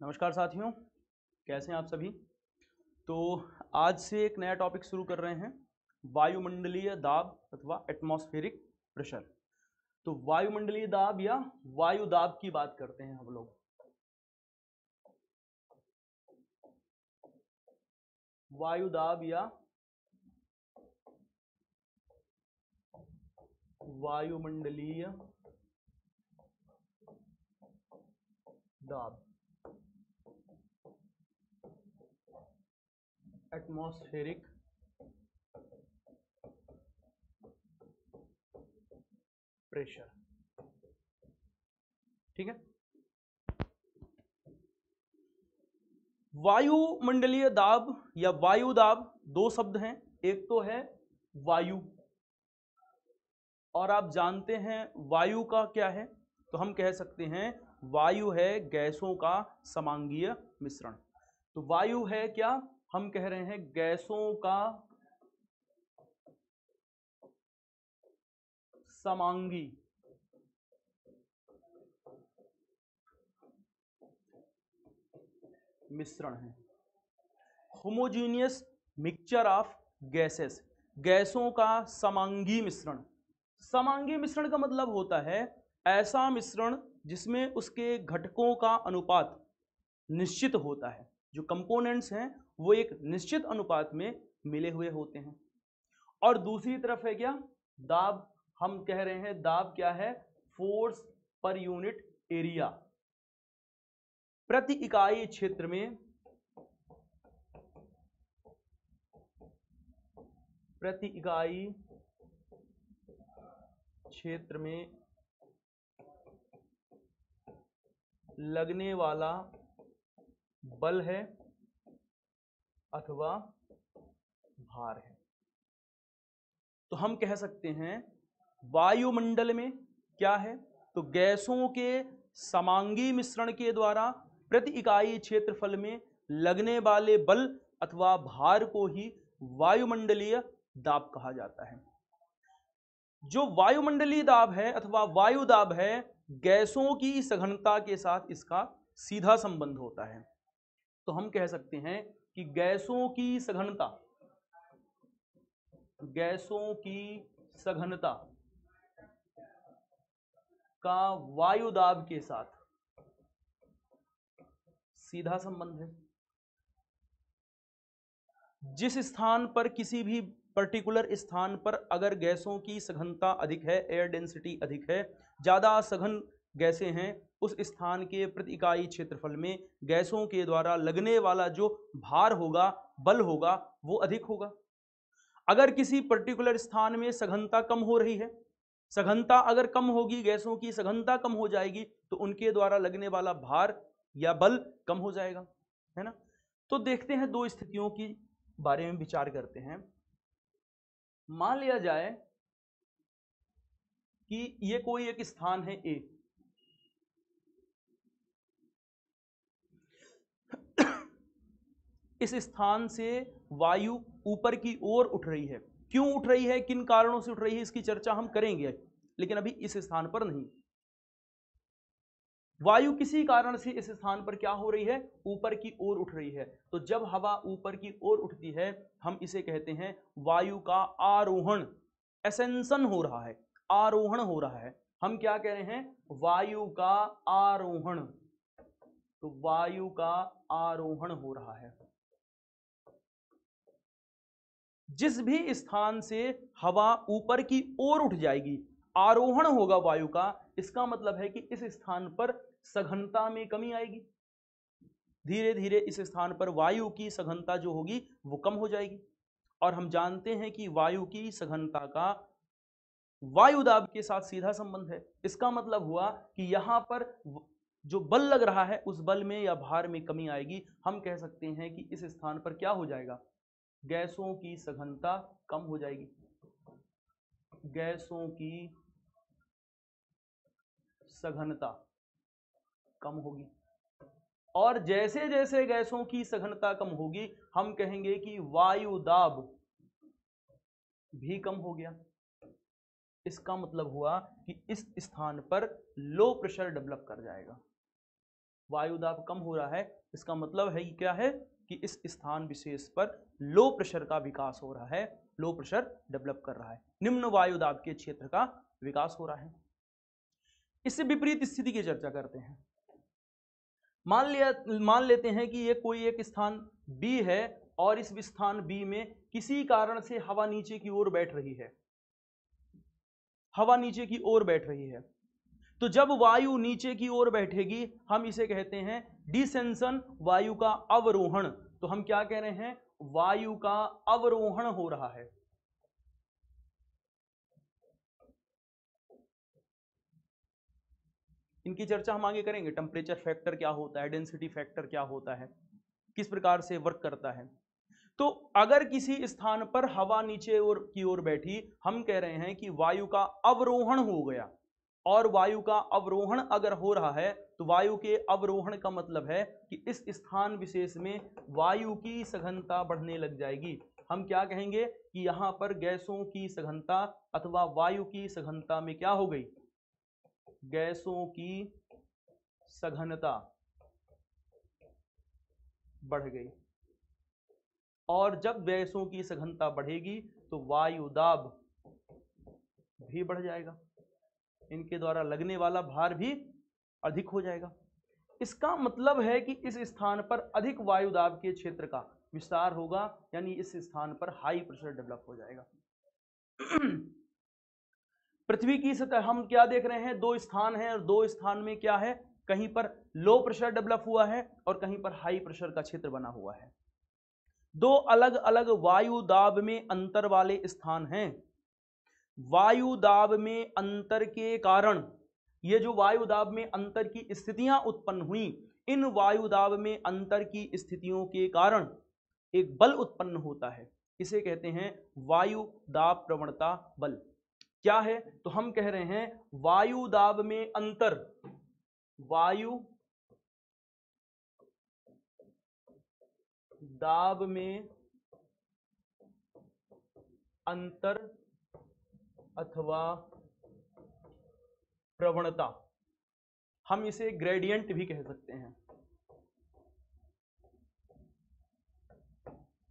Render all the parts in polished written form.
नमस्कार साथियों, कैसे हैं आप सभी। तो आज से एक नया टॉपिक शुरू कर रहे हैं, वायुमंडलीय दाब अथवा एटमॉस्फेरिक प्रेशर। तो वायुमंडलीय दाब या वायु दाब की बात करते हैं हम लोग। वायु दाब या वायुमंडलीय दाब, एटमॉस्फेरिक प्रेशर। ठीक है। वायुमंडलीय दाब या वायु दाब दो शब्द हैं। एक तो है वायु, और आप जानते हैं वायु का क्या है, तो हम कह सकते हैं वायु है गैसों का समांगीय मिश्रण। तो वायु है क्या, हम कह रहे हैं गैसों का समांगी मिश्रण है। होमोजीनियस मिक्सचर ऑफ गैसेस, गैसों का समांगी मिश्रण। समांगी मिश्रण का मतलब होता है ऐसा मिश्रण जिसमें उसके घटकों का अनुपात निश्चित होता है। जो कंपोनेंट्स हैं वो एक निश्चित अनुपात में मिले हुए होते हैं। और दूसरी तरफ है क्या, दाब। हम कह रहे हैं दाब क्या है, फोर्स पर यूनिट एरिया, प्रति इकाई क्षेत्र में, प्रति इकाई क्षेत्र में लगने वाला बल है अथवा भार है। तो हम कह सकते हैं वायुमंडल में क्या है, तो गैसों के समांगी मिश्रण के द्वारा प्रति इकाई क्षेत्रफल में लगने वाले बल अथवा भार को ही वायुमंडलीय दाब कहा जाता है। जो वायुमंडलीय दाब है अथवा वायु दाब है, गैसों की सघनता के साथ इसका सीधा संबंध होता है। तो हम कह सकते हैं कि गैसों की सघनता, गैसों की सघनता का वायु दाब के साथ सीधा संबंध है। जिस स्थान पर, किसी भी पर्टिकुलर स्थान पर अगर गैसों की सघनता अधिक है, एयर डेंसिटी अधिक है, ज्यादा सघन गैसें हैं, उस स्थान के प्रति इकाई क्षेत्रफल में गैसों के द्वारा लगने वाला जो भार होगा, बल होगा, वो अधिक होगा। अगर किसी पर्टिकुलर स्थान में सघनता कम हो रही है, सघनता अगर कम होगी, गैसों की सघनता कम हो जाएगी, तो उनके द्वारा लगने वाला भार या बल कम हो जाएगा, है ना। तो देखते हैं दो स्थितियों की बारे में विचार करते हैं। मान लिया जाए कि ये कोई एक स्थान है ए, इस स्थान से वायु ऊपर की ओर उठ रही है। क्यों उठ रही है, किन कारणों से उठ रही है, इसकी चर्चा हम करेंगे, लेकिन अभी इस स्थान पर नहीं। वायु किसी कारण से इस स्थान पर क्या हो रही है, ऊपर की ओर उठ रही है। तो जब हवा ऊपर की ओर उठती है, हम इसे कहते हैं वायु का आरोहण, एसेंशन हो रहा है, आरोहण हो रहा है। हम क्या कह रहे हैं, वायु का आरोहण। तो वायु का आरोहण हो रहा है। जिस भी स्थान से हवा ऊपर की ओर उठ जाएगी, आरोहण होगा वायु का, इसका मतलब है कि इस स्थान पर सघनता में कमी आएगी। धीरे धीरे इस स्थान पर वायु की सघनता जो होगी वो कम हो जाएगी। और हम जानते हैं कि वायु की सघनता का वायु दाब के साथ सीधा संबंध है। इसका मतलब हुआ कि यहां पर जो बल लग रहा है उस बल में या भार में कमी आएगी। हम कह सकते हैं कि इस स्थान पर क्या हो जाएगा, गैसों की सघनता कम हो जाएगी, गैसों की सघनता कम होगी। और जैसे जैसे गैसों की सघनता कम होगी, हम कहेंगे कि वायु दाब भी कम हो गया। इसका मतलब हुआ कि इस स्थान पर लो प्रेशर डेवलप कर जाएगा। वायु दाब कम हो रहा है, इसका मतलब है क्या है कि इस स्थान विशेष पर लो प्रेशर का विकास हो रहा है, लो प्रेशर डेवलप कर रहा है, निम्न वायु दाब के क्षेत्र का विकास हो रहा है। इससे विपरीत स्थिति की चर्चा करते हैं। मान लेते हैं कि ये कोई एक स्थान B है और इस स्थान B में किसी कारण से हवा नीचे की ओर बैठ रही है, हवा नीचे की ओर बैठ रही है। तो जब वायु नीचे की ओर बैठेगी हम इसे कहते हैं डिसेंशन, वायु का अवरोहण। तो हम क्या कह रहे हैं, वायु का अवरोहण हो रहा है। इनकी चर्चा हम आगे करेंगे, टेम्परेचर फैक्टर क्या होता है, डेंसिटी फैक्टर क्या होता है, किस प्रकार से वर्क करता है। तो अगर किसी स्थान पर हवा नीचे की ओर बैठी, हम कह रहे हैं कि वायु का अवरोहण हो गया। और वायु का अवरोहण अगर हो रहा है तो वायु के अवरोहण का मतलब है कि इस स्थान विशेष में वायु की सघनता बढ़ने लग जाएगी। हम क्या कहेंगे कि यहां पर गैसों की सघनता अथवा वायु की सघनता में क्या हो गई, गैसों की सघनता बढ़ गई। और जब गैसों की सघनता बढ़ेगी तो वायु दाब भी बढ़ जाएगा, इनके द्वारा लगने वाला भार भी अधिक हो जाएगा। इसका मतलब है कि इस स्थान पर अधिक वायु दाब के क्षेत्र का विस्तार होगा, यानी इस स्थान पर हाई प्रेशर डेवलप हो जाएगा। पृथ्वी की सतह हम क्या देख रहे हैं, दो स्थान हैं और दो स्थान में क्या है, कहीं पर लो प्रेशर डेवलप हुआ है और कहीं पर हाई प्रेशर का क्षेत्र बना हुआ है। दो अलग अलग वायु दाब में अंतर वाले स्थान हैं। वायु दाब में अंतर के कारण, ये जो वायु दाब में अंतर की स्थितियां उत्पन्न हुई, इन वायु दाब में अंतर की स्थितियों के कारण एक बल उत्पन्न होता है, इसे कहते हैं वायु दाब प्रवणता बल। क्या है, तो हम कह रहे हैं वायु दाब में अंतर, वायु दाब में अंतर अथवा प्रवणता, हम इसे ग्रेडियंट भी कह सकते हैं।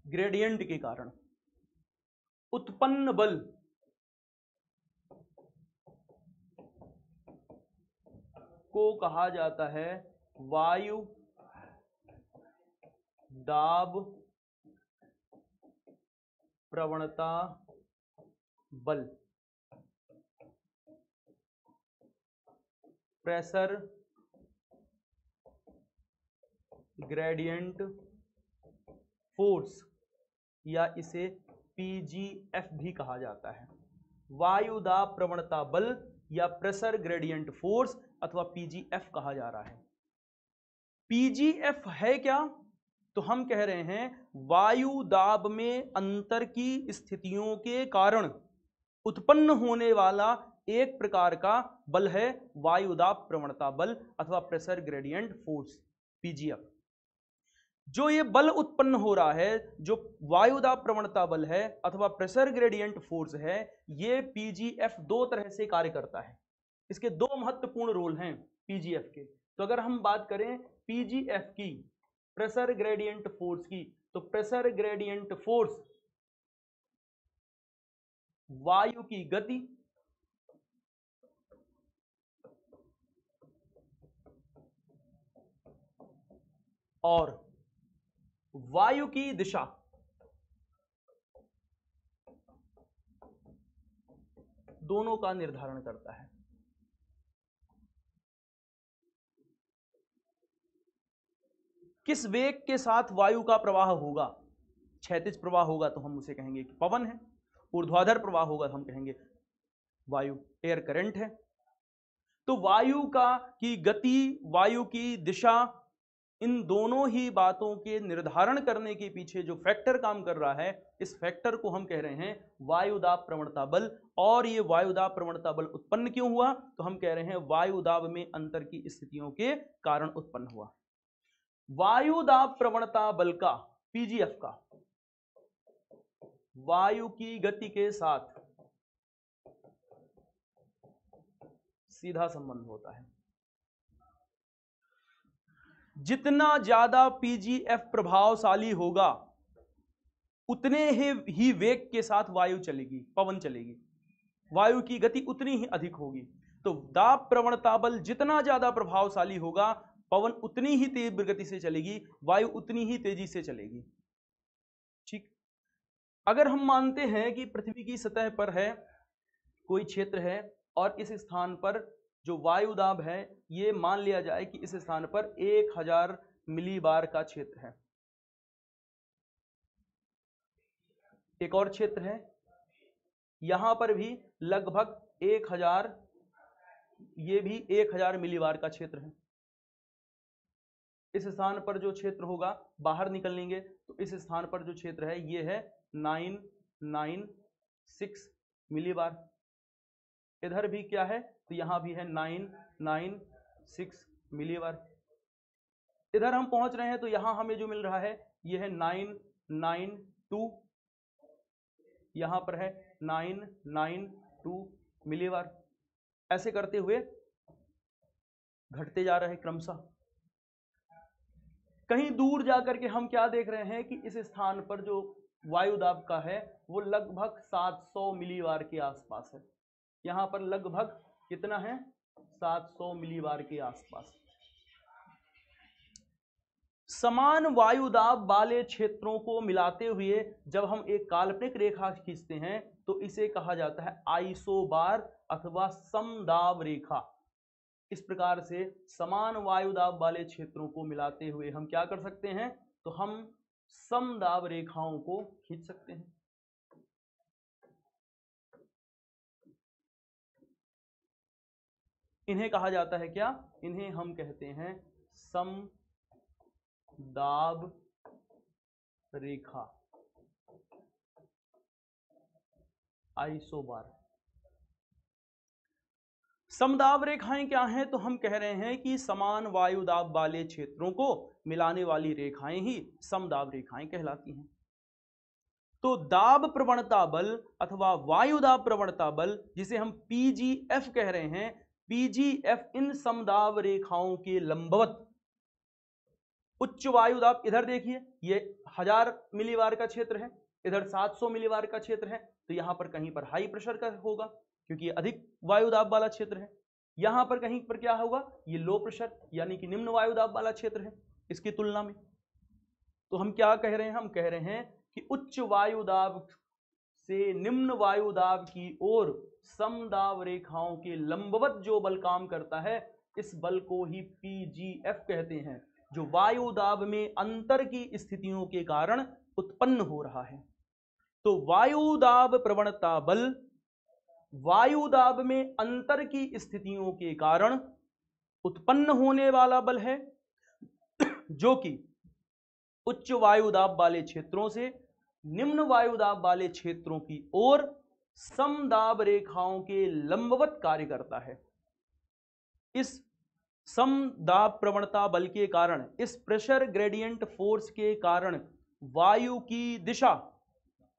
ग्रेडियंट के कारण उत्पन्न बल को कहा जाता है वायु दाब प्रवणता बल, प्रेशर ग्रेडियंट फोर्स, या इसे पीजीएफ भी कहा जाता है। वायु दाब प्रवणता बल या प्रेशर ग्रेडियंट फोर्स अथवा पीजीएफ कहा जा रहा है। पीजीएफ है क्या, तो हम कह रहे हैं वायु दाब में अंतर की स्थितियों के कारण उत्पन्न होने वाला एक प्रकार का बल है वायु दाब प्रवणता बल अथवा प्रेशर ग्रेडियंट फोर्स, पीजीएफ। जो ये बल उत्पन्न हो रहा है, जो वायु दाब प्रवणता बल है अथवा प्रेशर ग्रेडियंट फोर्स है, ये पीजीएफ दो तरह से कार्य करता है। इसके दो महत्वपूर्ण रोल हैं पीजीएफ के। तो अगर हम बात करें पीजीएफ की, प्रेशर ग्रेडियंट फोर्स की, तो प्रेशर ग्रेडियंट फोर्स वायु की गति और वायु की दिशा दोनों का निर्धारण करता है। किस वेग के साथ वायु का प्रवाह होगा, क्षैतिज प्रवाह होगा तो हम उसे कहेंगे कि पवन है, ऊर्ध्वाधर प्रवाह होगा तो हम कहेंगे वायु एयर करंट है। तो वायु की गति, वायु की दिशा, इन दोनों ही बातों के निर्धारण करने के पीछे जो फैक्टर काम कर रहा है, इस फैक्टर को हम कह रहे हैं वायु दाब प्रवणता बल। और ये वायु दाब प्रवणता बल उत्पन्न क्यों हुआ, तो हम कह रहे हैं वायु दाब में अंतर की स्थितियों के कारण उत्पन्न हुआ। वायु दाब प्रवणता बल का, पीजीएफ का, वायु की गति के साथ सीधा संबंध होता है। जितना ज्यादा पीजीएफ प्रभावशाली होगा उतने ही वेग के साथ वायु चलेगी, पवन चलेगी, वायु की गति उतनी ही अधिक होगी। तो दाब प्रवणता बल जितना ज्यादा प्रभावशाली होगा, पवन उतनी ही तीव्र गति से चलेगी, वायु उतनी ही तेजी से चलेगी। ठीक, अगर हम मानते हैं कि पृथ्वी की सतह पर है कोई क्षेत्र है और इस स्थान पर जो वायु दाब है, ये मान लिया जाए कि इस स्थान पर 1000 मिलीबार का क्षेत्र है। एक और क्षेत्र है, यहां पर भी लगभग 1000, ये भी 1000 मिलीबार का क्षेत्र है। इस स्थान पर जो क्षेत्र होगा, बाहर निकल लेंगे तो इस स्थान पर जो क्षेत्र है ये है 996 मिलीबार। इधर भी क्या है, तो यहां भी है 996 मिलीबार। इधर हम पहुंच रहे हैं तो यहां हमें जो मिल रहा है ये है 992, यहां पर है 992 मिलीबार। ऐसे करते हुए घटते जा रहे हैं क्रमशः। कहीं दूर जाकर के हम क्या देख रहे हैं कि इस स्थान पर जो वायु दाब का है वो लगभग 700 मिलीबार के आसपास है। यहां पर लगभग कितना है, 700 मिलीबार के आसपास। समान वायु दाब वाले क्षेत्रों को मिलाते हुए जब हम एक काल्पनिक रेखा खींचते हैं तो इसे कहा जाता है आइसोबार अथवा समदाब रेखा। इस प्रकार से समान वायु दाब वाले क्षेत्रों को मिलाते हुए हम क्या कर सकते हैं, तो हम समदाब रेखाओं को खींच सकते हैं। इन्हें कहा जाता है क्या, इन्हें हम कहते हैं समदाब रेखा, आइसोबार। समदाब रेखाएं क्या हैं, तो हम कह रहे हैं कि समान वायु दाब वाले क्षेत्रों को मिलाने वाली रेखाएं ही समदाब रेखाएं कहलाती हैं। तो दाब प्रवणता बल अथवा वायु दाब प्रवणता बल जिसे हम पीजीएफ कह रहे हैं, पीजीएफ इन समदाब रेखाओं के लंबवत उच्च वायु दाब, इधर देखिए ये 1000 मिलीबार का क्षेत्र है, इधर 700 मिलीबार का क्षेत्र है, तो यहां पर कहीं पर हाई प्रेशर का होगा क्योंकि ये अधिक वायु दाब वाला क्षेत्र है। यहां पर कहीं पर क्या होगा, ये लो प्रेशर यानी कि निम्न वायु दाब वाला क्षेत्र है इसकी तुलना में। तो हम क्या कह रहे हैं, हम कह रहे हैं कि उच्च वायु दाब से निम्न वायु दाब की ओर समदाब रेखाओं के लंबवत जो बल काम करता है, इस बल को ही पीजीएफ कहते हैं, जो वायु दाब में अंतर की स्थितियों के कारण उत्पन्न हो रहा है। तो वायु दाब प्रवणता बल वायु दाब में अंतर की स्थितियों के कारण उत्पन्न होने वाला बल है, जो कि उच्च वायु दाब वाले क्षेत्रों से निम्न वायु दाब वाले क्षेत्रों की ओर समदाब रेखाओं के लंबवत कार्य करता है। इस समदाब प्रवणता बल के कारण, इस प्रेशर ग्रेडियंट फोर्स के कारण वायु की दिशा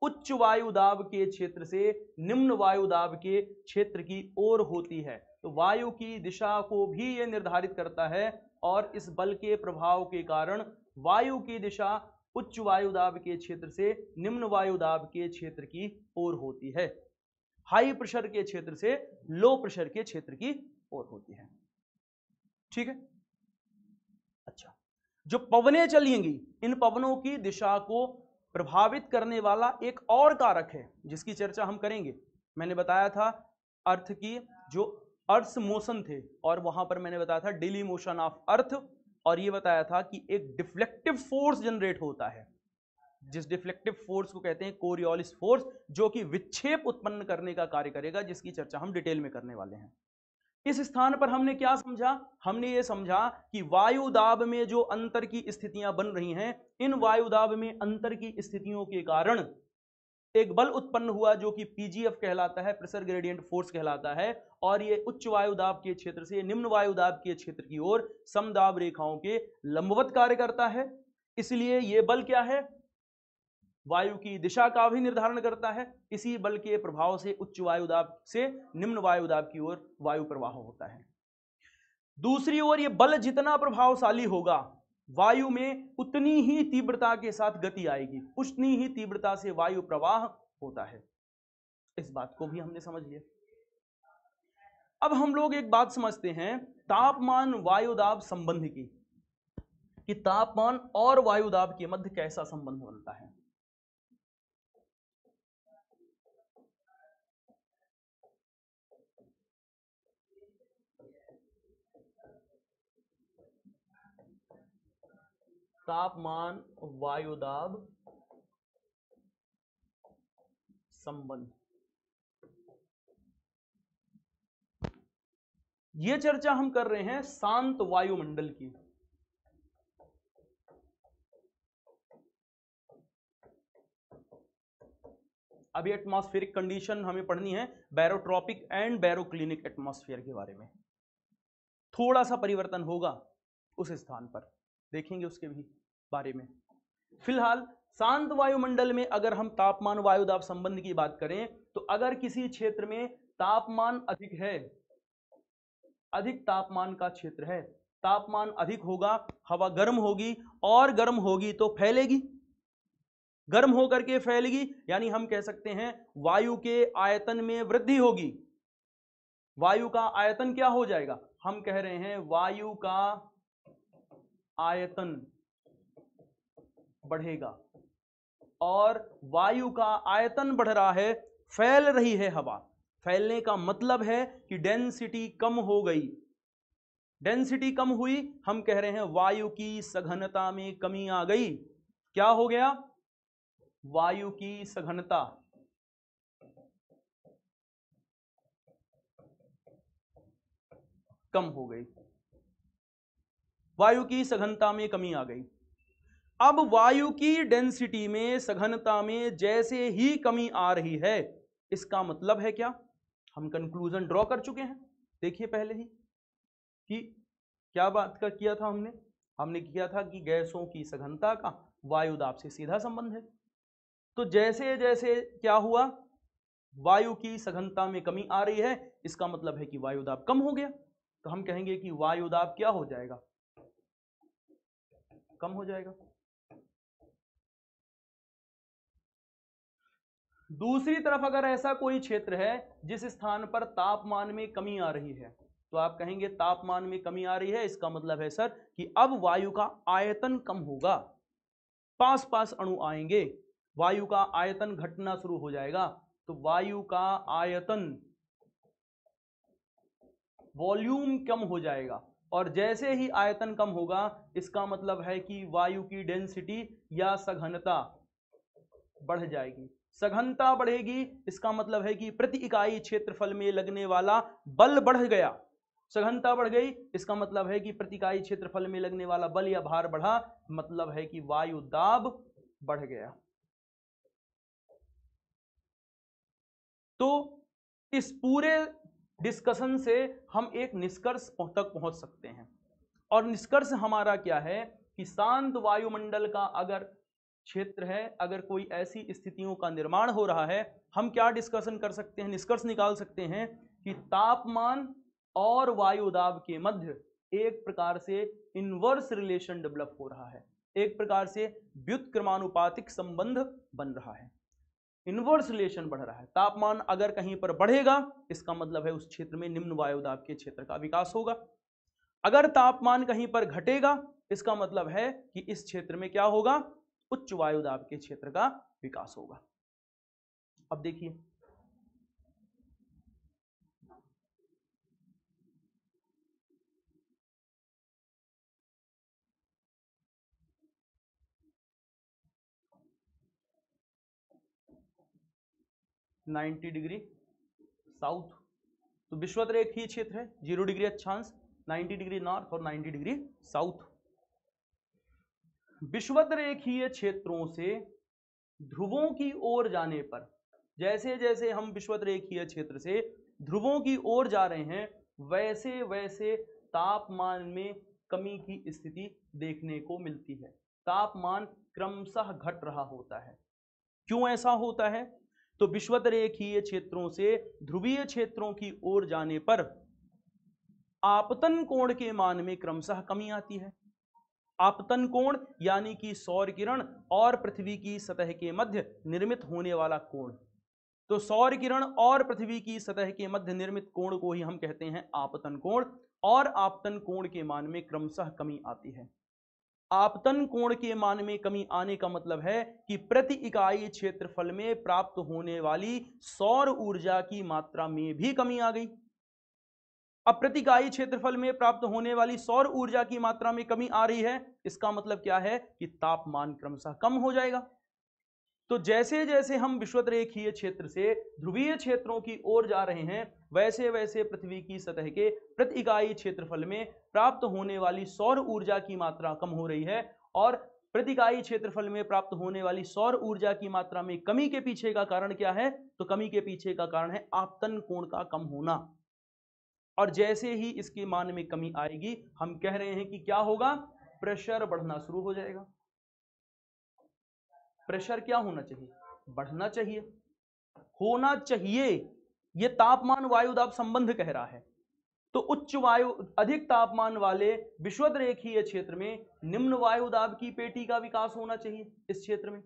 उच्च वायु दाब के क्षेत्र से निम्न वायु दाब के क्षेत्र की ओर होती है। तो वायु की दिशा को भी यह निर्धारित करता है और इस बल के प्रभाव के कारण वायु की दिशा उच्च वायु दाब के क्षेत्र से निम्न वायु दाब के क्षेत्र की ओर होती है, हाई प्रेशर के क्षेत्र से लो प्रेशर के क्षेत्र की ओर होती है। ठीक है। अच्छा, जो पवनें चलेंगी, इन पवनों की दिशा को प्रभावित करने वाला एक और कारक है जिसकी चर्चा हम करेंगे। मैंने बताया था अर्थ की जो अर्थ मोशन थे, और वहां पर मैंने बताया था डेली मोशन ऑफ अर्थ, और ये बताया था कि एक डिफ्लेक्टिव फोर्स जनरेट होता है, जिस डिफ्लेक्टिव फोर्स को कहते हैं कोरियोलिस फोर्स, जो कि विक्षेप उत्पन्न करने का कार्य करेगा, जिसकी चर्चा हम डिटेल में करने वाले हैं। इस स्थान पर हमने क्या समझा, हमने ये समझा कि वायु दाब में जो अंतर की स्थितियां बन रही हैं, इन वायु दाब में अंतर की स्थितियों के कारण एक बल उत्पन्न हुआ जो कि पीजीएफ कहलाता है, प्रेशर ग्रेडियंट फोर्स कहलाता है, और ये उच्च वायु दाब के क्षेत्र से निम्न वायु दाब के क्षेत्र की ओर समदाब रेखाओं के लंबवत कार्य करता है। इसलिए ये बल क्या है, वायु की दिशा का भी निर्धारण करता है। इसी बल के प्रभाव से उच्च वायु दाब से निम्न वायु दाब की ओर वायु प्रवाह होता है। दूसरी ओर ये बल जितना प्रभावशाली होगा, वायु में उतनी ही तीव्रता के साथ गति आएगी, उतनी ही तीव्रता से वायु प्रवाह होता है। इस बात को भी हमने समझ लिया। अब हम लोग एक बात समझते हैं तापमान वायुदाब संबंध की, कि तापमान और वायुदाब के मध्य कैसा संबंध बनता है। तापमान वायुदाब संबंध, यह चर्चा हम कर रहे हैं शांत वायुमंडल की। अभी एटमॉस्फेरिक कंडीशन हमें पढ़नी है, बैरोट्रॉपिक एंड बैरोक्लिनिक एटमॉस्फेयर के बारे में। थोड़ा सा परिवर्तन होगा उस स्थान पर, देखेंगे उसके भी बारे में। फिलहाल शांत वायुमंडल में अगर हम तापमान वायुदाब संबंध की बात करें तो अगर किसी क्षेत्र में तापमान अधिक है, अधिक तापमान का क्षेत्र है, तापमान अधिक होगा, हवा गर्म होगी, और गर्म होगी तो फैलेगी, गर्म होकर के फैलेगी, यानी हम कह सकते हैं वायु के आयतन में वृद्धि होगी। वायु का आयतन क्या हो जाएगा, हम कह रहे हैं वायु का आयतन बढ़ेगा, और वायु का आयतन बढ़ रहा है, फैल रही है हवा। फैलने का मतलब है कि डेंसिटी कम हो गई। डेंसिटी कम हुई, हम कह रहे हैं वायु की सघनता में कमी आ गई। क्या हो गया, वायु की सघनता कम हो गई, वायु की सघनता में कमी आ गई। अब वायु की डेंसिटी में, सघनता में जैसे ही कमी आ रही है, इसका मतलब है क्या, हम कंक्लूजन ड्रॉ कर चुके हैं। देखिए पहले ही कि क्या बात का किया था हमने किया था कि गैसों की सघनता का वायुदाब से सीधा संबंध है। तो जैसे जैसे क्या हुआ, वायु की सघनता में कमी आ रही है, इसका मतलब है कि वायुदाब कम हो गया। तो हम कहेंगे कि वायुदाब क्या हो जाएगा, कम हो जाएगा। दूसरी तरफ अगर ऐसा कोई क्षेत्र है जिस स्थान पर तापमान में कमी आ रही है, तो आप कहेंगे तापमान में कमी आ रही है, इसका मतलब है सर कि अब वायु का आयतन कम होगा, पास पास अणु आएंगे, वायु का आयतन घटना शुरू हो जाएगा। तो वायु का आयतन, वॉल्यूम कम हो जाएगा, और जैसे ही आयतन कम होगा, इसका मतलब है कि वायु की डेंसिटी या सघनता बढ़ जाएगी। सघनता बढ़ेगी, इसका मतलब है कि प्रति इकाई क्षेत्रफल में लगने वाला बल बढ़ गया। सघनता बढ़ गई, इसका मतलब है कि प्रति इकाई क्षेत्रफल में लगने वाला बल या भार बढ़ा, मतलब है कि वायु दाब बढ़ गया। तो इस पूरे डिस्कशन से हम एक निष्कर्ष तक पहुंच सकते हैं, और निष्कर्ष हमारा क्या है कि शांत वायुमंडल का अगर क्षेत्र है, अगर कोई ऐसी स्थितियों का निर्माण हो रहा है, हम क्या डिस्कशन कर सकते हैं, निष्कर्ष निकाल सकते हैं कि तापमान और वायुदाब के मध्य एक प्रकार से इनवर्स रिलेशन डेवलप हो रहा है, एक प्रकार से व्युत्क्रमानुपातिक संबंध बन रहा है, इनवर्स रिलेशन बढ़ रहा है। तापमान अगर कहीं पर बढ़ेगा, इसका मतलब है उस क्षेत्र में निम्न वायुदाब के क्षेत्र का विकास होगा। अगर तापमान कहीं पर घटेगा, इसका मतलब है कि इस क्षेत्र में क्या होगा, उच्च वायुदाब के क्षेत्र का विकास होगा। अब देखिए (90 डिग्री साउथ), तो विषुवत रेखीय क्षेत्र है, 0 डिग्री अक्षांश, 90 डिग्री नॉर्थ और 90 डिग्री साउथ। विषुवत रेखीय क्षेत्रों से ध्रुवों की ओर जाने पर, जैसे जैसे हम विषुवत रेखीय क्षेत्र से ध्रुवों की ओर जा रहे हैं, वैसे वैसे तापमान में कमी की स्थिति देखने को मिलती है। तापमान क्रमशः घट रहा होता है। क्यों ऐसा होता है, तो विषुवत रेखीय क्षेत्रों से ध्रुवीय क्षेत्रों की ओर जाने पर आपतन कोण के मान में क्रमशः कमी आती है। आपतन कोण यानी कि सौर किरण और पृथ्वी की सतह के मध्य निर्मित होने वाला कोण। तो सौर किरण और पृथ्वी की सतह के मध्य निर्मित कोण को ही हम कहते हैं आपतन कोण, और आपतन कोण के मान में क्रमशः कमी आती है। आपतन कोण के मान में कमी आने का मतलब है कि प्रति इकाई क्षेत्रफल में प्राप्त होने वाली सौर ऊर्जा की मात्रा में भी कमी आ गई। अब प्रति इकाई क्षेत्रफल में प्राप्त होने वाली सौर ऊर्जा की मात्रा में कमी आ रही है, इसका मतलब क्या है कि तापमान क्रमशः कम हो जाएगा। तो जैसे जैसे हम विषुवतरेखीय क्षेत्र से ध्रुवीय क्षेत्रों की ओर जा रहे हैं, वैसे वैसे पृथ्वी की सतह के प्रति इकाई क्षेत्रफल में प्राप्त होने वाली सौर ऊर्जा की मात्रा कम हो रही है, और प्रति इकाई क्षेत्रफल में प्राप्त होने वाली सौर ऊर्जा की मात्रा में कमी के पीछे का कारण क्या है? तो कमी के पीछे का कारण है आपतन कोण का कम होना। और जैसे ही इसके मान में कमी आएगी, हम कह रहे हैं कि क्या होगा? प्रेशर बढ़ना शुरू हो जाएगा। प्रेशर क्या होना चाहिए? बढ़ना चाहिए, होना चाहिए। यह तापमान वायुदाब संबंध कह रहा है। तो उच्च वायु अधिक तापमान वाले विषुवतरेखीय क्षेत्र में निम्न वायुदाब की पेटी का विकास होना चाहिए इस क्षेत्र में,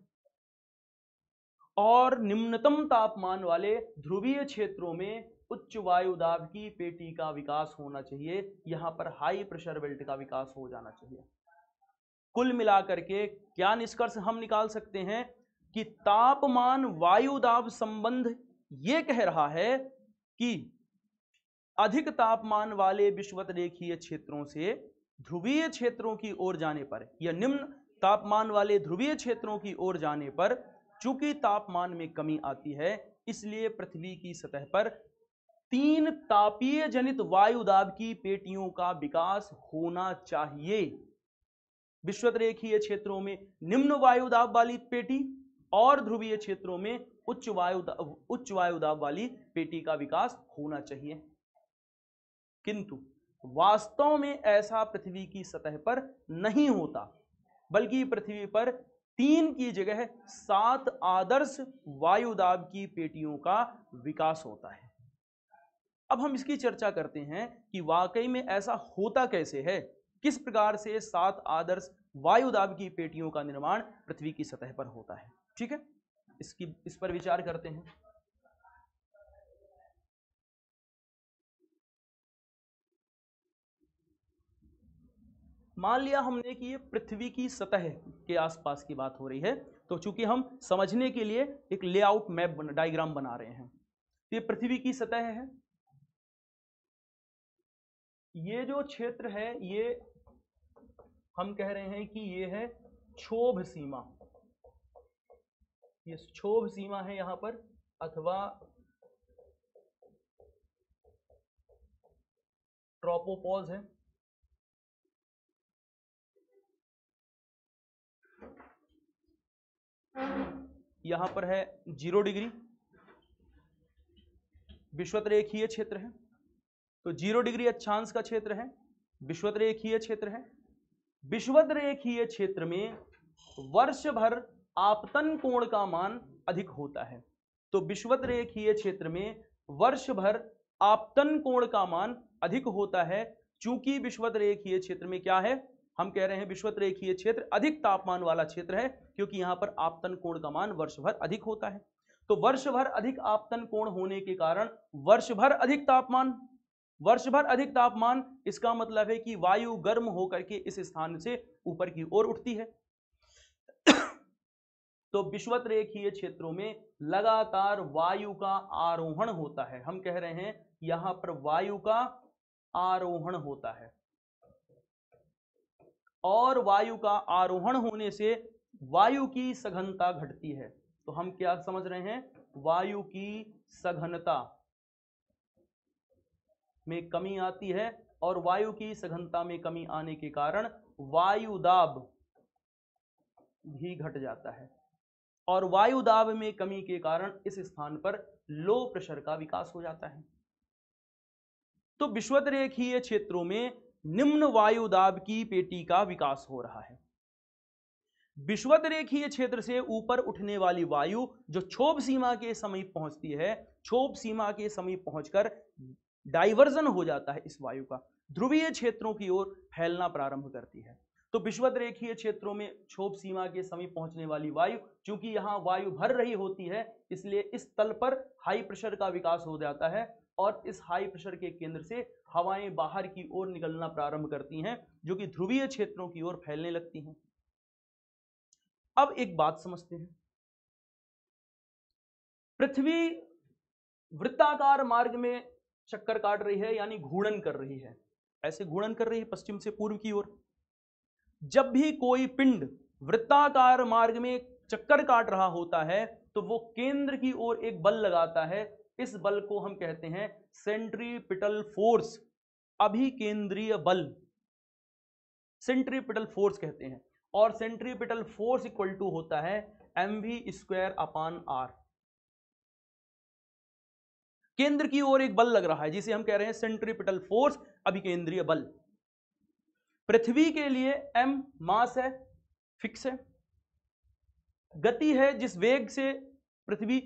और निम्नतम तापमान वाले ध्रुवीय क्षेत्रों में उच्च वायुदाब की पेटी का विकास होना चाहिए। यहां पर हाई प्रेशर बेल्ट का विकास हो जाना चाहिए। कुल मिलाकर के क्या निष्कर्ष हम निकाल सकते हैं कि तापमान वायुदाब संबंध यह कह रहा है कि अधिक तापमान वाले विषुवतरेखीय क्षेत्रों से ध्रुवीय क्षेत्रों की ओर जाने पर, या निम्न तापमान वाले ध्रुवीय क्षेत्रों की ओर जाने पर चूंकि तापमान में कमी आती है, इसलिए पृथ्वी की सतह पर 3 तापीय जनित वायुदाब की पेटियों का विकास होना चाहिए। विषुवतरेखीय क्षेत्रों में निम्न वायुदाब वाली पेटी और ध्रुवीय क्षेत्रों में उच्च वायुदाब वाली पेटी का विकास होना चाहिए। किंतु वास्तव में ऐसा पृथ्वी की सतह पर नहीं होता, बल्कि पृथ्वी पर 3 की जगह 7 आदर्श वायुदाब की पेटियों का विकास होता है। अब हम इसकी चर्चा करते हैं कि वाकई में ऐसा होता कैसे है, किस प्रकार से 7 आदर्श वायुदाब की पेटियों का निर्माण पृथ्वी की सतह पर होता है। ठीक है, इस पर विचार करते हैं। मान लिया हमने कि ये पृथ्वी की सतह के आसपास की बात हो रही है, तो चूंकि हम समझने के लिए एक लेआउट मैप डायग्राम बना रहे हैं, तो ये पृथ्वी की सतह है। ये जो क्षेत्र है, ये हम कह रहे हैं कि ये है क्षोभ सीमा। ये क्षोभ सीमा है यहां पर, अथवा ट्रोपोपॉज है। यहां पर है 0 डिग्री, विषुवतरेखीय क्षेत्र है। तो 0 डिग्री अक्षांश का क्षेत्र है, विषुवतरेखीय क्षेत्र है। विषुवतरेखीय क्षेत्र में वर्ष भर आपतन कोण का मान अधिक होता है। तो विषुवतरेखीय क्षेत्र में वर्ष भर आपतन कोण का मान अधिक होता है। चूंकि विषुवतरेखीय क्षेत्र में क्या है, हम कह रहे हैं विषुवतरेखीय क्षेत्र अधिक तापमान वाला क्षेत्र है, क्योंकि यहां पर आपतन कोण का मान वर्ष भर अधिक होता है। तो वर्ष भर अधिक आपतन कोण होने के कारण वर्ष भर अधिक तापमान, वर्ष भर अधिक तापमान, इसका मतलब है कि वायु गर्म होकर के इस स्थान से ऊपर की ओर उठती है। तो विषुवतरेखीय क्षेत्रों में लगातार वायु का आरोहण होता है। हम कह रहे हैं यहां पर वायु का आरोहण होता है, और वायु का आरोहण होने से वायु की सघनता घटती है। तो हम क्या समझ रहे हैं, वायु की सघनता में कमी आती है, और वायु की सघनता में कमी आने के कारण वायुदाब भी घट जाता है, और वायुदाब में कमी के कारण इस स्थान पर लो प्रेशर का विकास हो जाता है। तो विषुवतरेखीय क्षेत्रों में निम्न वायुदाब की पेटी का विकास हो रहा है। विषुवतरेखीय क्षेत्र से ऊपर उठने वाली वायु जो क्षोभ सीमा के समीप पहुंचती है, क्षोभ सीमा के समीप पहुंचकर डाइवर्जन हो जाता है इस वायु का, ध्रुवीय क्षेत्रों की ओर फैलना प्रारंभ करती है। तो विषुवत रेखीय क्षेत्रों में क्षोभ सीमा के समीप पहुंचने वाली वायु, चूंकि यहां वायु भर रही होती है, इसलिए इस तल पर हाई प्रेशर का विकास हो जाता है और इस हाई प्रेशर के केंद्र से हवाएं बाहर की ओर निकलना प्रारंभ करती हैं, जो कि ध्रुवीय क्षेत्रों की ओर फैलने लगती हैं। अब एक बात समझते हैं, पृथ्वी वृत्ताकार मार्ग में चक्कर काट रही है, यानी घूर्णन कर रही है, ऐसे घूर्णन कर रही है पश्चिम से पूर्व की ओर। जब भी कोई पिंड वृत्ताकार मार्ग में चक्कर काट रहा होता है तो वो केंद्र की ओर एक बल लगाता है। इस बल को हम कहते हैं सेंट्रीपिटल फोर्स, अभिकेंद्रीय बल, सेंट्रीपिटल फोर्स कहते हैं। और सेंट्रीपिटल फोर्स इक्वल टू होता है mv²/r। केंद्र की ओर एक बल लग रहा है जिसे हम कह रहे हैं सेंट्रीपिटल फोर्स, अभिकेंद्रीय बल। पृथ्वी के लिए m मास है, फिक्स है, गति है, जिस वेग से पृथ्वी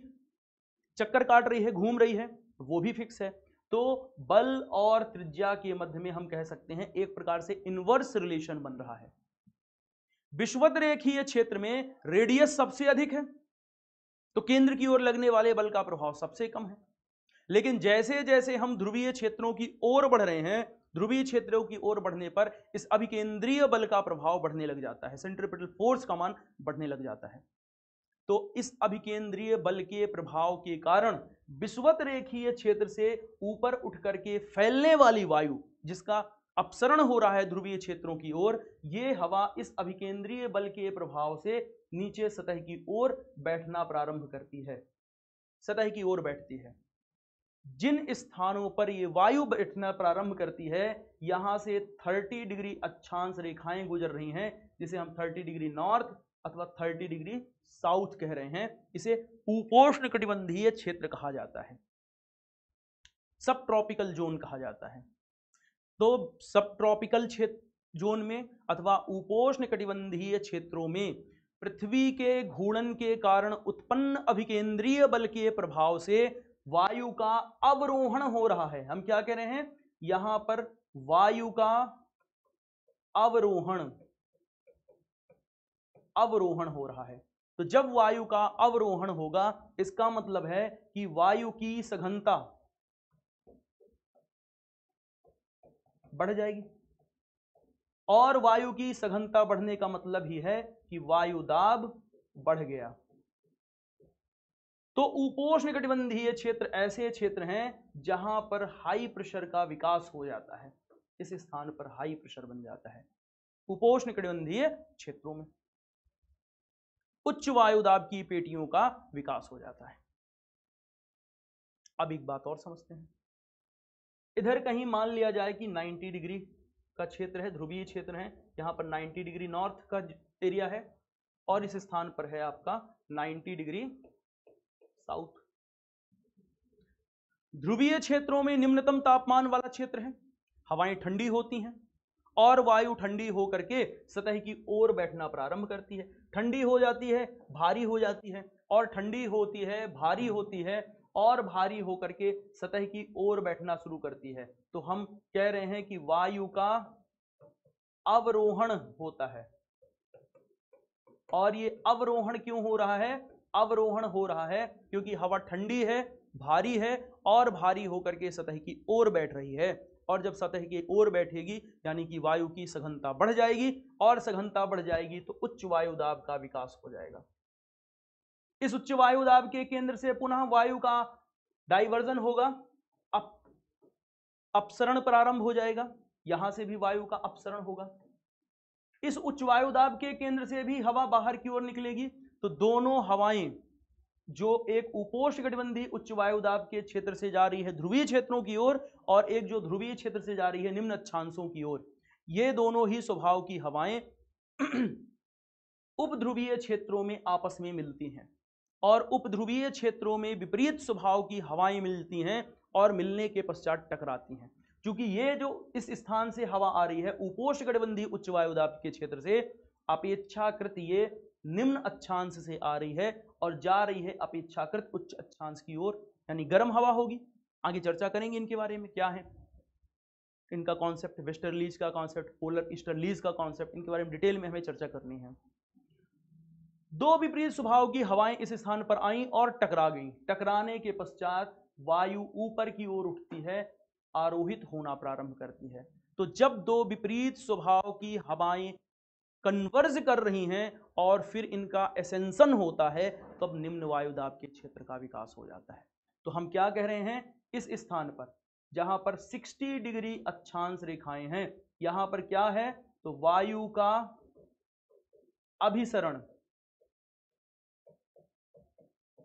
चक्कर काट रही है, घूम रही है, वो भी फिक्स है। तो बल और त्रिज्या के मध्य में हम कह सकते हैं एक प्रकार से इनवर्स रिलेशन बन रहा है। विषुवत रेखीय क्षेत्र में रेडियस सबसे अधिक है, तो केंद्र की ओर लगने वाले बल का प्रभाव सबसे कम है। लेकिन जैसे जैसे हम ध्रुवीय क्षेत्रों की ओर बढ़ रहे हैं, ध्रुवीय क्षेत्रों की ओर बढ़ने पर इस अभिकेंद्रीय बल का प्रभाव बढ़ने लग जाता है, सेंट्रीपिटल फोर्स का मान बढ़ने लग जाता है। तो इस अभिकेंद्रीय बल के प्रभाव के कारण विषुवत रेखीय क्षेत्र से ऊपर उठ करके फैलने वाली वायु, जिसका अपसरण हो रहा है ध्रुवीय क्षेत्रों की ओर, ये हवा इस अभिकेंद्रीय बल के प्रभाव से नीचे सतह की ओर बैठना प्रारंभ करती है, सतह की ओर बैठती है। जिन स्थानों पर ये वायु बैठना प्रारंभ करती है, यहां से 30 डिग्री अक्षांश रेखाएं गुजर रही हैं, जिसे हम 30 डिग्री नॉर्थ अथवा 30 डिग्री साउथ कह रहे हैं। इसे उपोष्णकटिबंधीय क्षेत्र कहा जाता है, सब ट्रॉपिकल जोन कहा जाता है। तो सब ट्रॉपिकल क्षेत्र जोन में अथवा उपोष्णकटिबंधीय क्षेत्रों में पृथ्वी के घूर्णन के कारण उत्पन्न अभिकेंद्रीय बल के प्रभाव से वायु का अवरोहण हो रहा है। हम क्या कह रहे हैं, यहां पर वायु का अवरोहण हो रहा है। तो जब वायु का अवरोहण होगा, इसका मतलब है कि वायु की सघनता बढ़ जाएगी, और वायु की सघनता बढ़ने का मतलब ही है कि वायु दाब बढ़ गया। तो उपोष्णकटिबंधीय क्षेत्र ऐसे क्षेत्र हैं जहां पर हाई प्रेशर का विकास हो जाता है, इस स्थान पर हाई प्रेशर बन जाता है उपोष्णकटिबंधीय क्षेत्रों में, उच्च वायुदाब की पेटियों का विकास हो जाता है। अब एक बात और समझते हैं, इधर कहीं मान लिया जाए कि 90 डिग्री का क्षेत्र है, ध्रुवीय क्षेत्र है, यहां पर 90 डिग्री नॉर्थ का एरिया है, और इस स्थान पर है आपका 90 डिग्री साउथ। ध्रुवीय क्षेत्रों में निम्नतम तापमान वाला क्षेत्र है, हवाएं ठंडी होती हैं और वायु ठंडी होकर के सतह की ओर बैठना प्रारंभ करती है, ठंडी हो जाती है, भारी हो जाती है, और ठंडी होती है, भारी होती है, और भारी होकर के सतह की ओर बैठना शुरू करती है। तो हम कह रहे हैं कि वायु का अवरोहण होता है। और ये अवरोहण क्यों हो रहा है, अवरोहण हो रहा है क्योंकि हवा ठंडी है, भारी है, और भारी होकर के सतह की ओर बैठ रही है। और जब सतह की ओर बैठेगी यानी कि वायु की सघनता बढ़ जाएगी, और सघनता बढ़ जाएगी तो उच्च वायुदाब का विकास हो जाएगा। इस उच्च वायुदाब के केंद्र से पुनः वायु का डाइवर्जन होगा, अपसरण प्रारंभ हो जाएगा, यहां से भी वायु का अपसरण होगा। इस उच्च वायुदाब के केंद्र से भी हवा बाहर की ओर निकलेगी। तो दोनों हवाएं, जो एक उपोष्णकटिबंधीय उच्च वायुदाब के क्षेत्र से जा रही है ध्रुवीय क्षेत्रों की ओर, और एक जो ध्रुवीय क्षेत्र से जा रही है निम्न अक्षांशों की ओर, ये दोनों ही स्वभाव की हवाएं उपध्रुवीय क्षेत्रों में आपस में मिलती हैं, और उपध्रुवीय क्षेत्रों में विपरीत स्वभाव की हवाएं मिलती हैं और मिलने के पश्चात टकराती हैं। क्योंकि ये जो इस स्थान से हवा आ रही है उपोष्णकटिबंधीय उच्च वायुदाब के क्षेत्र से, अपेक्षाकृत ये निम्न अक्षांश से आ रही है और जा रही है अपेक्षाकृत उच्च अक्षांश की ओर, यानी गर्म हवा होगी। आगे चर्चा करेंगे इनके बारे में क्या है। इनका कॉन्सेप्ट, वेस्टर्लीज का कॉन्सेप्ट, पोलर ईस्टर्लीज का कॉन्सेप्ट, इनके बारे में डिटेल में हमें चर्चा करनी है। दो विपरीत स्वभाव की हवाएं इस स्थान पर आईं और टकरा गईं। टकराने के पश्चात वायु ऊपर की ओर उठती है, आरोहित होना प्रारंभ करती है। तो जब दो विपरीत स्वभाव की हवाएं कन्वर्ज कर रही हैं और फिर इनका एसेंशन होता है, तब निम्न वायुदाब के क्षेत्र का विकास हो जाता है। तो हम क्या कह रहे हैं, इस स्थान पर जहां पर 60 डिग्री अक्षांश रेखाएं हैं, यहां पर क्या है, तो वायु का अभिसरण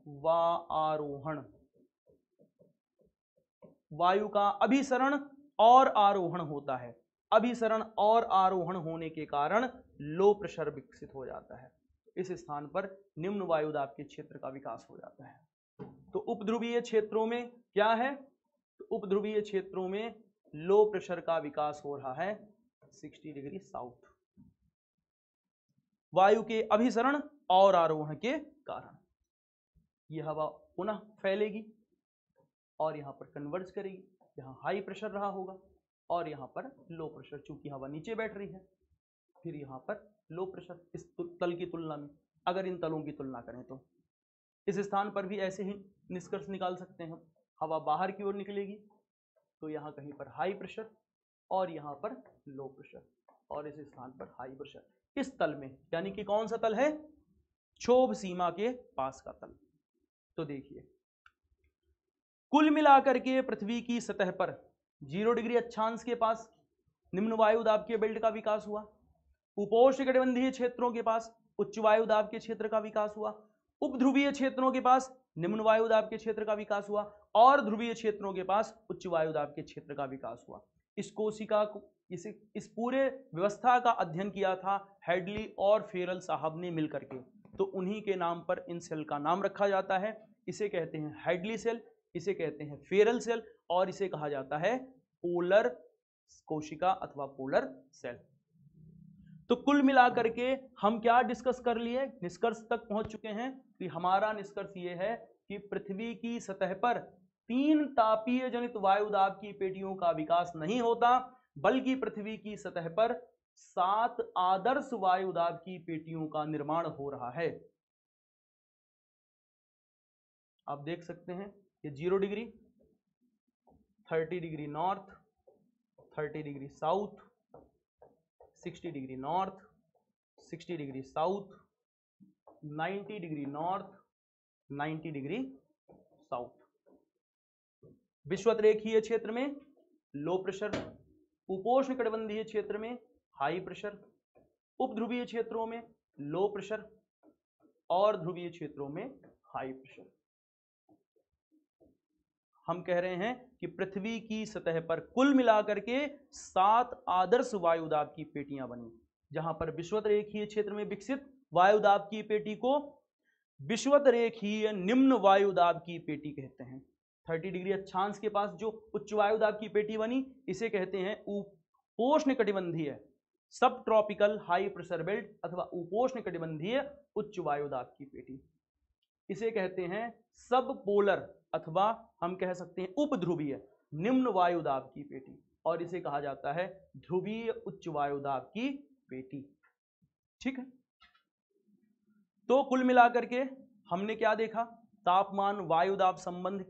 व आरोहण, वायु का अभिसरण और आरोहण होता है। अभिसरण और आरोहण होने के कारण लो प्रेशर विकसित हो जाता है। इस स्थान पर निम्न वायुदाब के क्षेत्र का विकास हो जाता है। तो उपध्रुवीय क्षेत्रों में क्या है, तो उपध्रुवीय क्षेत्रों में लो प्रेशर का विकास हो रहा है 60 डिग्री साउथ, वायु के अभिसरण और आरोहण के कारण। यह हवा पुनः फैलेगी और यहां पर कन्वर्ज करेगी। यहां हाई प्रेशर रहा होगा और यहां पर लो प्रेशर, चूंकि हवा नीचे बैठ रही है, फिर यहां पर लो प्रेशर इस तल की तुलना में। अगर इन तलों की तुलना करें तो इस स्थान पर भी ऐसे ही निष्कर्ष निकाल सकते हैं। हवा बाहर की ओर निकलेगी तो यहां कहीं पर हाई प्रेशर और यहां पर लो प्रेशर, और इस स्थान पर हाई प्रेशर इस तल में, यानी कि कौन सा तल है, क्षोभ सीमा के पास का तल। तो देखिए, कुल मिलाकर के पृथ्वी की सतह पर 0 डिग्री अक्षांश के पास निम्न वायुदाब के बेल्ट का विकास हुआ, उपोष्णकटिबंधीय क्षेत्रों के पास उच्च वायुदाब के क्षेत्र का विकास हुआ, उपध्रुवीय क्षेत्रों के पास निम्न वायुदाब के क्षेत्र का विकास हुआ, और ध्रुवीय क्षेत्रों के पास उच्च वायुदाब के क्षेत्र का विकास हुआ। इस कोशिका को, इस पूरे व्यवस्था का अध्ययन किया था हेडली और फेरल साहब ने मिलकर के। तो उन्हीं के नाम पर इन सेल का नाम रखा जाता है। इसे कहते हैं हेडली सेल, इसे कहते हैं फेरल सेल, और इसे कहा जाता है पोलर कोशिका अथवा पोलर सेल। तो कुल मिलाकर के हम क्या डिस्कस कर लिए, निष्कर्ष तक पहुंच चुके हैं कि हमारा निष्कर्ष ये है कि पृथ्वी की सतह पर 3 तापीय जनित वायुदाब की पेटियों का विकास नहीं होता, बल्कि पृथ्वी की सतह पर 7 आदर्श वायुदाब की पेटियों का निर्माण हो रहा है। आप देख सकते हैं ये 0 degree, 30 degree north, 30 degree south, 60 degree north, 60 degree south, 90 degree north, 90 degree south. विषुवत-रेखीय क्षेत्र में लो प्रेशर, उपोष्णकटिबंधीय क्षेत्र में हाई प्रेशर, उपध्रुवीय क्षेत्रों में लो प्रेशर और ध्रुवीय क्षेत्रों में हाई प्रेशर। हम कह रहे हैं कि पृथ्वी की सतह पर कुल मिलाकर के 7 आदर्श वायुदाब की पेटियां बनी, जहां पर विषुवत रेखीय क्षेत्र में विकसित वायुदाब की पेटी को विषुवत रेखीय निम्न वायुदाब की पेटी कहते हैं। 30 डिग्री अक्षांश के पास जो उच्च वायुदाब की पेटी बनी, इसे कहते हैं उपोष्णकटिबंधीय सब ट्रॉपिकल हाई प्रेशर बेल्ट अथवा उपोष्णकटिबंधीय उच्च वायुदाब की पेटी। इसे कहते हैं सब पोलर अथवा हम कह सकते हैं उपध्रुवीय निम्न वायुदाब की पेटी, और इसे कहा जाता है ध्रुवीय उच्च वायुदाब की पेटी। ठीक है, तो कुल मिलाकर के हमने क्या देखा, तापमान वायुदाब संबंध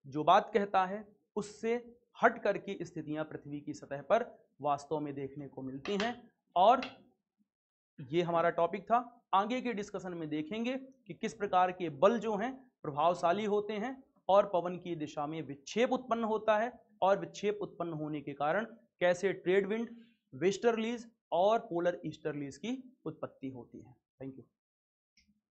जो बात कहता है उससे हट करके स्थितियां पृथ्वी की सतह पर वास्तव में देखने को मिलती हैं। और ये हमारा टॉपिक था। आगे के डिस्कशन में देखेंगे कि किस प्रकार के बल जो हैं प्रभावशाली होते हैं और पवन की दिशा में विक्षेप उत्पन्न होता है, और विक्षेप उत्पन्न होने के कारण कैसे ट्रेड विंड, वेस्टर्लीज और पोलर ईस्टर्लीज की उत्पत्ति होती है। Thank you.